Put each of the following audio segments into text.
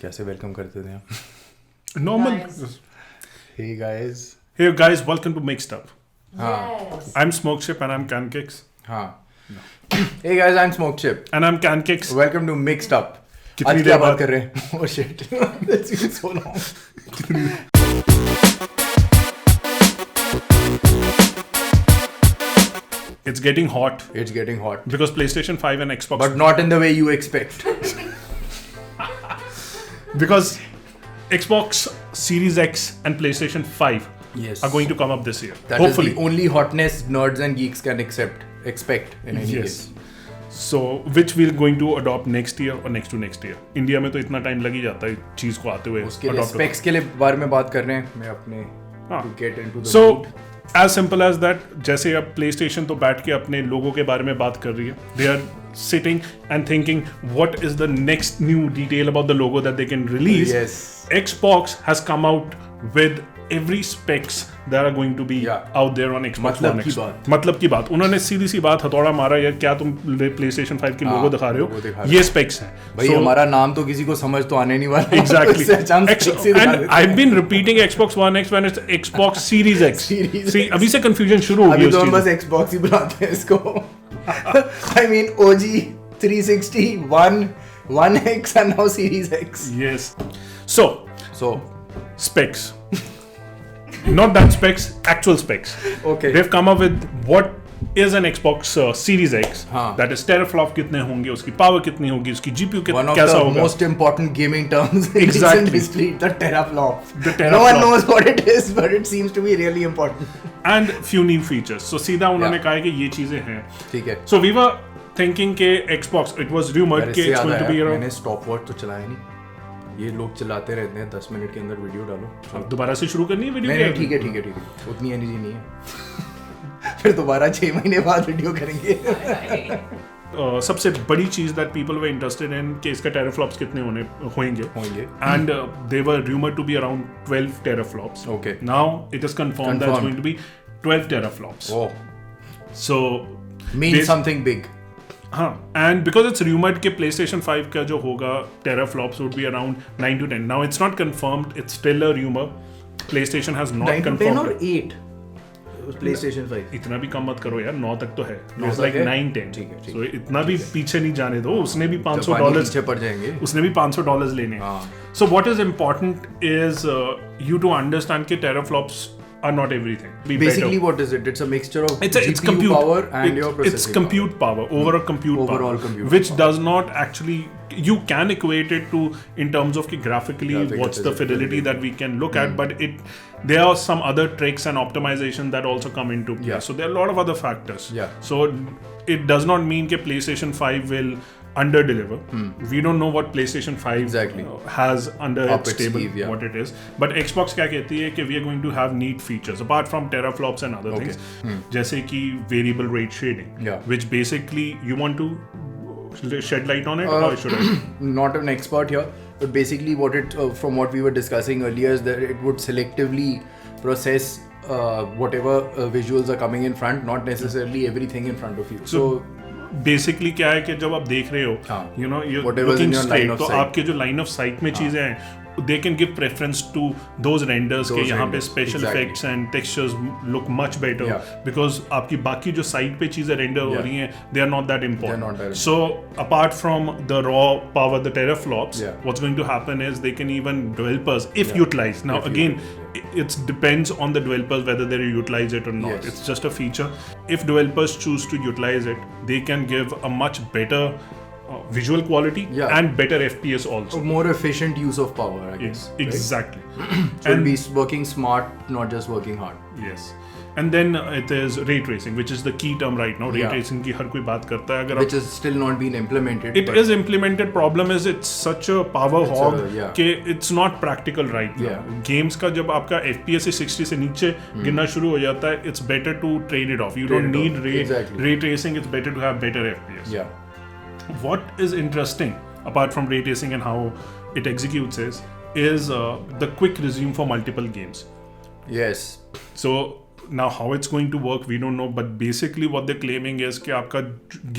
कैसे वेलकम करते थे आप? Normal. Hey guys. Hey guys, welcome to MixedUp. Yes. I'm Smokeship and I'm Cancakes. हाँ. Hey guys, I'm Smokeship. And I'm Cancakes. Welcome to Mixed Up. कितनी आज देर क्या बात बाद? कर रहे हैं? Oh shit. That's been so long. It's getting hot It's getting hot. because PlayStation 5 and Xbox. But not in the way you expect. Because Xbox Series X and PlayStation 5 Yes. are going to come up this year. That Hopefully. is the only hotness nerds and geeks can expect in any Yes. case. So, which we're going to adopt next year or next to next year. India में तो इतना time लग ही जाता है चीज को आते हुए. उसके लिए adopt specs के लिए बारे में बात कर रहे हैं. मैं अपने हाँ. to get into the So, mood. as simple as that, जैसे अब PlayStation तो बैठ के अपने लोगों के बारे में बात कर रही है. They are sitting and thinking what is the next new detail about the logo that they can release. Yes. Xbox has come out with every specs that are going to be out there on Xbox मतलब One की X. बात. मतलब की बात. उन्होंने सीधी सी बात हथौड़ा मारा यार क्या तुम PlayStation 5 की लोगो दिखा रहे हो? ये specs हैं. भाई हमारा नाम तो किसी को समझ तो आने नहीं वाला. Exactly. And I've been repeating Xbox One X when it's Xbox Series X. See, अभी से confusion शुरू हो गई अभी उस तो हम चीज़ बस Xbox ही बुलाते हैं इसको. I mean OG 360 One X and now Series X. Yes. So specs. Not that specs, actual specs. Okay. They've come up with what is an Xbox Series X. हाँ. That is teraflop कितने होंगे, उसकी power कितनी होगी, उसकी GPU One of कैसा the होगा. most important gaming terms in Exactly. recent history, the teraflop. The No teraflop. one knows what it is, but it seems to be really important. And few new features. So सीधा उन्होंने कहा है कि ये चीजें हैं. ठीक है. So we were thinking के Xbox, it was rumored कि it's going to be around. मैंने stopwatch तो चलाया नहीं. ये लोग चलाते रहते हैं 10 मिनट के अंदर वीडियो डालो. अब दोबारा से शुरू करनी है वीडियो. नहीं ठीक है. उतनी एनर्जी नहीं है. फिर दोबारा 6 महीने बाद वीडियो करेंगे. सबसे बड़ी चीज that people were interested in कि इसका teraflops कितने होंगे. And they were rumored to be around 12 teraflops. Okay. Now it is confirmed that it's going to be 12 teraflops. Oh. So Means something big. हाँ, and because it's rumored कि PlayStation 5 का जो होगा teraflops would be around 9 to 10. Now it's not confirmed. It's still a rumor. PlayStation has not 9 to 10 confirmed. or 8? PlayStation 5. इतना भी कम मत करो यार, 9 तक तो है. नौ It's तक like है? 9 10. ठीक है. So इतना भी पीछे नहीं जाने दो. उसने भी $500 पीछे पड़ जाएंगे. उसने भी $500 लेने. So what is important is you to understand कि teraflops are not everything. Basically, what is it? It's a mixture of it's GPU compute power and your processing It's compute power, overall compute Overall power, compute which power. does not actually, you can equate it to in terms of graphically what's the fidelity that we can look at, but there are some other tricks and optimization that also come into play. So there are a lot of other factors. So it does not mean that PlayStation 5 will under deliver. We don't know what PlayStation 5 has under its table, what it is. But Xbox क्या कहती है कि we are going to have neat features apart from teraflops and other things. जैसे कि variable rate shading, which basically you want to shed light on it, or should I? Not an expert here, but basically what it from what we were discussing earlier is that it would selectively process whatever visuals are coming in front, not necessarily everything in front of you. So basically क्या है कि जब आप देख रहे हो, you know, you're looking straight, तो आपके जो लाइन ऑफ साइट में चीजें हैं, they can give preference to those renders के यहाँ पे special effects and textures look much better because आपकी बाकी जो साइट पे चीजें रेंडर हो रही हैं, they are not that important. So apart from the raw power, the teraflops, what's going to happen is they can even developers, if utilized. Now again, it depends on the developers whether they utilize it or not. It's just a feature. If developers choose to utilize it, they can give a much better visual quality and better FPS also. More efficient use of power, I guess. Exactly. So it'll be working smart, not just working hard. Yes. And then it is ray tracing, which is the key term right now. Ray tracing की हर कोई बात करता है. Which is still not been implemented. It is implemented. Problem is it's such a power hog कि it's not practical right now. Games का जब आपका FPS 60 से नीचे गिरना शुरू हो जाता है, it's better to trade it off. You don't need ray tracing. It's better to have better FPS. What is interesting apart from ray tracing and how it executes is the quick resume for multiple games. Yes. So now how it's going to work we don't know, but basically what they're claiming is कि आपका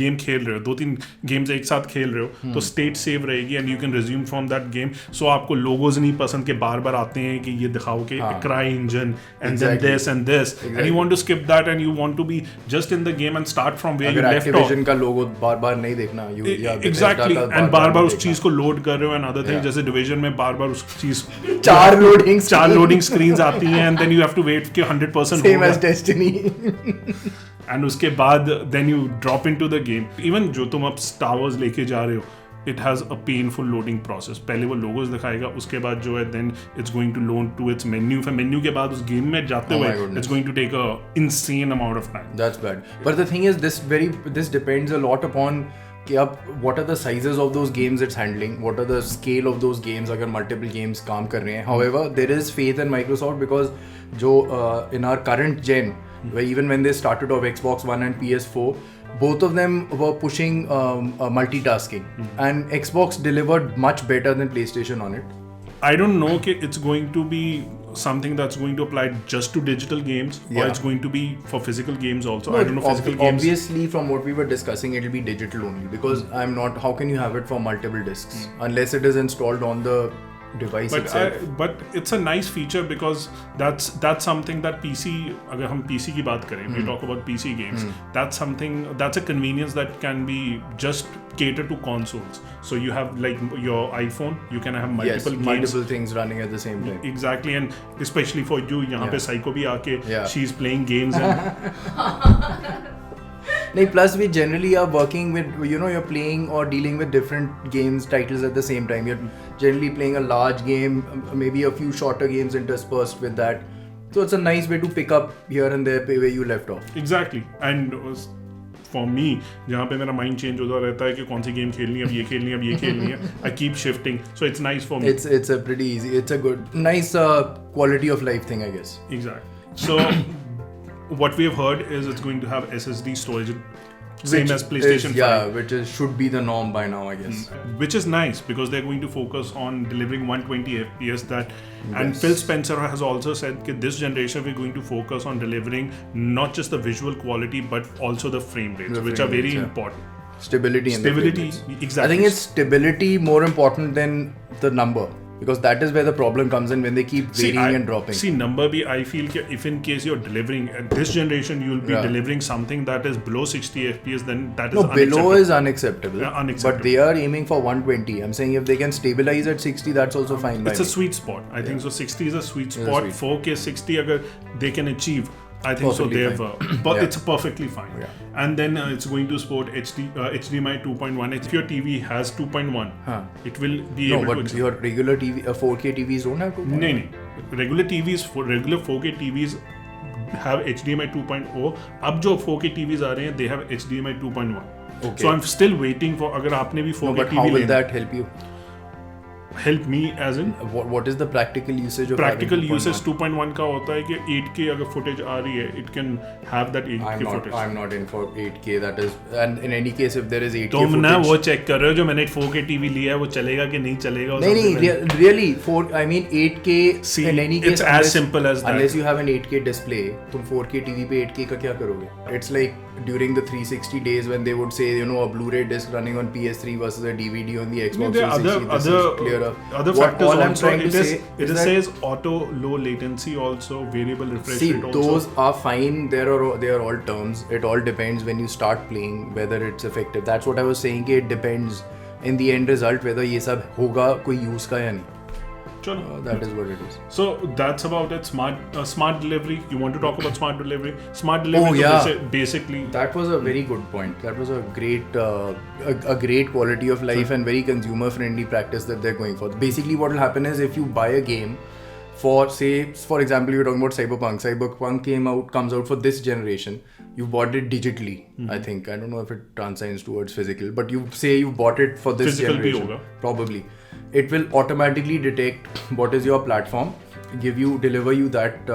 game खेल रहे हो 2-3 games एक साथ खेल रहे हो तो स्टेट सेव रहेगी and you can resume from that game. So आपको लोगोज नहीं पसंद के बार बार आते हैं कि ये दिखाओ कि cry engine and then this and this and you want to skip that and you want to be just in the game and start from where you left off. Activision का लोगो बार बार नहीं देखना exactly and बार बार उस चीज को load कर रहे हो and other thing जैसे डिवीजन में बार बार उस चीज 4 लोडिंग स्क्रीन्स आती हैं and then you have to wait कि 100% same as Destiny and उसके बाद then you drop into the game. even जो तुम अब Star Wars लेके जा रहे हो it has a painful loading process. पहले वो लोगोज दिखाएगा उसके बाद जो है then it's going to load to its menu. फिर मेन्यू के बाद उस गेम में जाते हुए it's going to take a insane amount of time. That's bad. But the thing is this depends a lot upon कि अब what are the sizes of those games it's handling, what are the scale of those games अगर multiple games काम कर रहे हैं. However, there is faith in Microsoft because जो in our current gen, where even when they started off Xbox One and PS4, both of them were pushing multitasking and Xbox delivered much better than PlayStation on it. I don't know कि it's going to be something that's going to apply just to digital games or it's going to be for physical games also. I don't know physical games. Obviously from what we were discussing it'll be digital only because how can you have it for multiple discs unless it is installed on the device itself. But it's a nice feature because that's something that PC अगर हम PC की बात करें we talk about PC games that's a convenience that can be just cater to consoles. So you have like your iPhone, you can have multiple games, multiple things running at the same time. Exactly, and especially for you यहाँ पे Psycho भी आके she's playing games and नहीं, plus we generally are working with, you're playing or dealing with different games titles at the same time. You're generally playing a large game, maybe a few shorter games interspersed with that. So it's a nice way to pick up here and there where you left off. Exactly. And for me, जहाँ पे मेरा mind change होता रहता है कि कौन सी game खेलनी है, अब ये खेलनी है, अब ये खेलनी है. I keep shifting, so it's nice for me. It's a pretty easy. It's a good, nice quality of life thing, I guess. Exactly. So what we have heard is it's going to have SSD storage, same as PlayStation 5. Yeah, which should be the norm by now, I guess. Which is nice because they're going to focus on delivering 120 FPS and Phil Spencer has also said that this generation we're going to focus on delivering not just the visual quality but also the frame rates, which are very important. Stability, exactly. I think it's stability more important than the number. Because that is where the problem comes in when they keep varying and dropping. See, number B, I feel that if in case you're delivering, at this generation, you'll be delivering something that is below 60 FPS, then that is unacceptable. Below is unacceptable. Yeah, unacceptable. But they are aiming for 120. I'm saying if they can stabilize at 60, that's also fine. It's a sweet spot. I think so. 60 is a sweet spot. 4K 60, agar they can achieve. I think perfectly so. But it's perfectly fine. Yeah. And then it's going to support HDMI 2.1. If your TV has 2.1, it will be able to. No, but your regular TV, 4K TVs don't have 2.1. No. Regular 4K TVs have HDMI 2.0. अब जो 4K TVs आ रहे हैं, they have HDMI 2.1. Okay. So I'm still waiting for. अगर आपने भी 4K TV how will that help you? Help me as in what is the practical usage of practical usage 2.1 का होता है कि 8K अगर footage आ रही है it can have that 8K footage. I'm not in for 8K, that is, and in any case if there is 8K तुम footage, ना वो check कर रहे हो जो मैंने 4K TV लिया है वो चलेगा कि नहीं चलेगा. नहीं really 8K. See, in any case it's as simple as that. Unless you have an 8K display, तुम 4K TV पे 8K का क्या करोगे? It's like during the 360 days when they would say a Blu-ray disc running on PS3 versus a DVD on the Xbox 360. This is clearer. Other factors also. It says auto low latency also, variable refresh rate also. Those are fine. They are all terms. It all depends when you start playing whether it's effective. That's what I was saying. It depends in the end result whether ये सब होगा कोई use का या नहीं. That is what it is. So that's about it. Smart delivery. You want to talk about smart delivery? Smart delivery. Basically, that was a very good point. That was a great, a great quality of life and very consumer friendly practice that they're going for. Basically, what will happen is if you buy a game for, say, for example, you're talking about Cyberpunk. Cyberpunk comes out for this generation. You bought it digitally. I think I don't know if it transigns towards physical, but you bought it for this physical generation. Bhi hoga. Probably. It will automatically detect what is your platform, deliver you that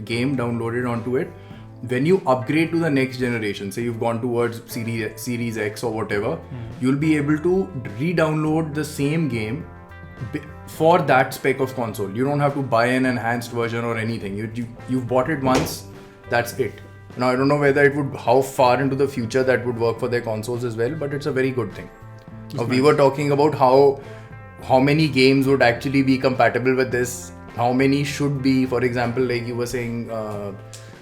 game downloaded onto it. When you upgrade to the next generation, say you've gone towards Series X or whatever, you'll be able to re-download the same game for that spec of console. You don't have to buy an enhanced version or anything. You've bought it once, That's it. Now I don't know whether how far into the future that would work for their consoles as well, but it's a very good thing. We were talking about how many games would actually be compatible with this, how many should be, for example, like you were saying,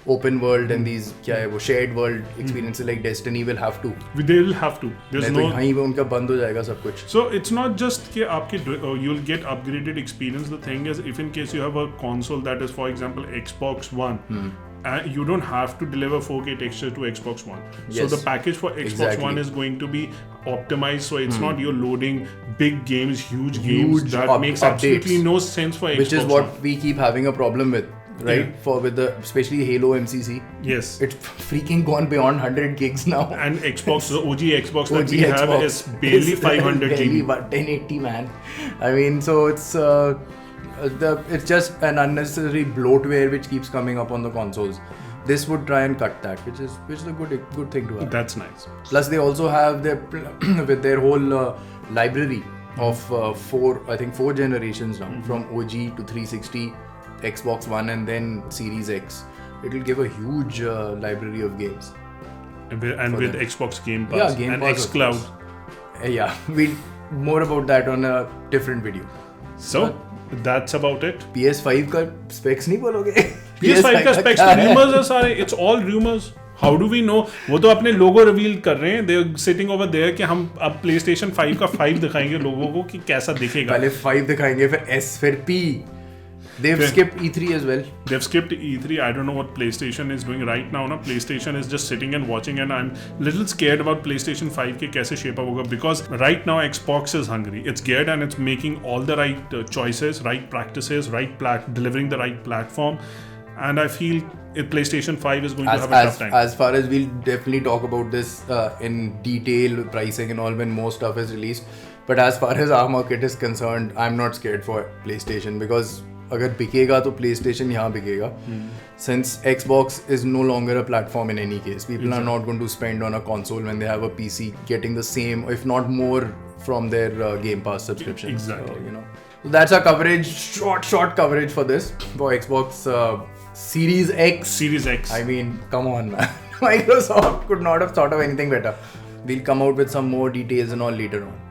open world and these shared world experiences like Destiny will have to. They will have to. There's no. यहीं पे उनका बंद हो जाएगा सब कुछ. So it's not just कि आपके you'll get upgraded experience. The thing is, if in case you have a console that is, for example, Xbox One. You don't have to deliver 4K texture to Xbox One. Yes. So the package for Xbox One is going to be optimized, so it's not you're loading big games, huge games that makes absolutely no sense for Xbox One. Which is what we keep having a problem with, right? Yeah. Especially Halo MCC. Yes. It's freaking gone beyond 100 gigs now. And Xbox, the OG Xbox that we have is barely 500 GB. 1080, man. I mean, so it's just an unnecessary bloatware which keeps coming up on the consoles. This would try and cut that, which is a good thing to have. That's nice. Plus, they also have with their whole library of four generations now, from OG to 360, Xbox One, and then Series X. It'll give a huge library of games. And with them. Xbox Game Pass and xCloud. More about that on a different video. So. That's about it. PS5 का specs नहीं बोलोगे? PS5 का specs तो rumors है सारे. It's all rumors. How do we know? वो तो अपने logo reveal कर रहे हैं. They're sitting over there कि हम अब PlayStation 5 का 5 दिखाएंगे लोगों को कि कैसा दिखेगा. पहले 5 दिखाएंगे फिर S फिर P. They've skipped E3 as well. They've skipped E3. I don't know what PlayStation is doing right now. Na? PlayStation is just sitting and watching, and I'm a little scared about PlayStation 5 ke kaise shape up hoga, because right now Xbox is hungry. It's geared and it's making all the right choices, right practices, delivering the right platform. And I feel PlayStation 5 is going to have a tough time. As far as we'll definitely talk about this in detail, pricing and all when more stuff is released. But as far as our market is concerned, I'm not scared for PlayStation, because अगर बिकेगा तो PlayStation यहाँ बिकेगा. Since Xbox is no longer a platform in any case, people are not going to spend on a console when they have a PC getting the same, if not more, from their Game Pass subscription. Exactly. So, so that's our coverage, short coverage for this, for Xbox Series X. Series X. I mean, come on, man. Microsoft could not have thought of anything better. We'll come out with some more details and all later on.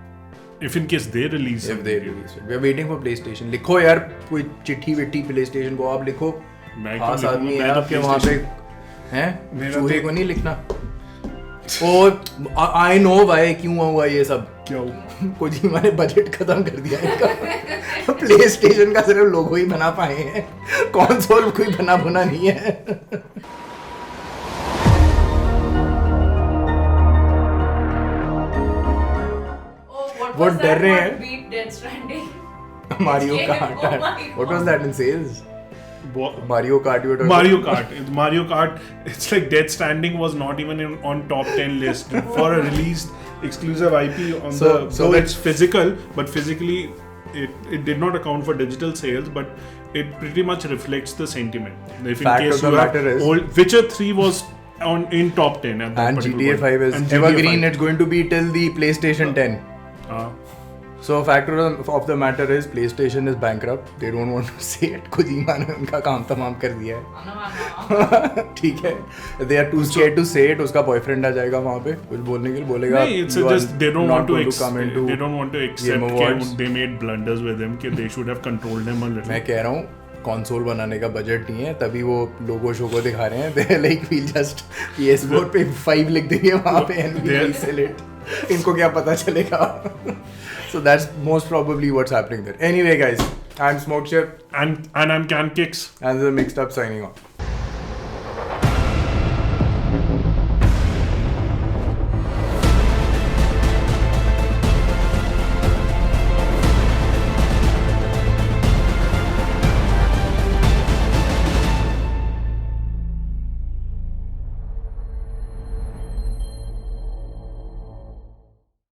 If in case they release it. We are waiting for PlayStation. लिखो यार कोई चिट्ठी विट्ठी PlayStation को आप लिखो. खास आदमी है आपके वहाँ पे हैं? चूहे को नहीं लिखना. और I know भाई क्यों हुआ ये सब. क्यों? कोजिमा ने बजट खत्म कर दिया इनका. PlayStation का सिर्फ लोगो ही बना पाए हैं. कंसोल कोई बना बुना नहीं है. What डर रहे हैं? Beat Death Stranding. Mario Kart. What was that in sales? Mario Kart. Mario Kart. It's like Death Stranding was not even on top 10 list for a released exclusive IP on so it's physical, but physically it did not account for digital sales, but it pretty much reflects the sentiment. If in case you have Witcher 3 was in top 10 at that and GTA 5 is evergreen. It's going to be till the PlayStation 10. So factor of the matter is PlayStation is bankrupt. They don't want to say it. Kojima ने उनका काम तमाम कर दिया है. ठीक है. They are too scared to say it. उसका boyfriend आ जाएगा वहाँ पे कुछ बोलने के लिए बोलेगा. नहीं, it's just they don't want to accept that they made blunders with him. कि they should have controlled him a little. मैं कह रहा हूँ कंसोल बनाने का बजट नहीं है, तभी वो लोगो शोगो दिखा रहे हैं. They like we'll just PS4 पे 5 लिख देंगे वहाँ पे and we'll sell it. इनको क्या पता चलेगा. So that's most probably what's happening there. Anyway, guys, I'm Smoke Chip. And I'm Can Kicks. And the Mixed Up signing off.